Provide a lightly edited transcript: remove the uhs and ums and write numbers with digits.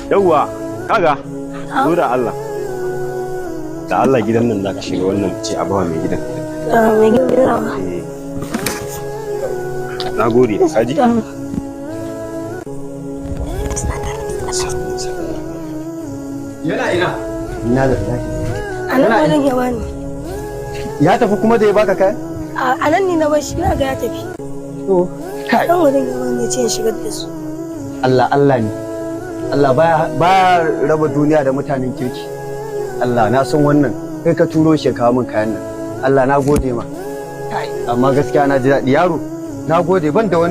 Yawwa, kaga, zo da Allah. Da Allah gidan nan za ka shiga wannan ce a bawa mai gidan. Mai gidan. Na gode, kaji? Yana ina? Ina da lafiya. A nan wajen ya bani. Ya tafi kuma da ya baka kai? A nan ne na bar shi, na ga ya tafi. To, kai. Nan wajen ya bani ya ce in shigar da su. Allah ne. Allah baya raba duniya da mutanen kirki. Allah na san wannan kai ka turo shi kawo min kayan nan. Allah na gode ma. Amma gaskiya na ji daɗi yaro. Na gode ban da wani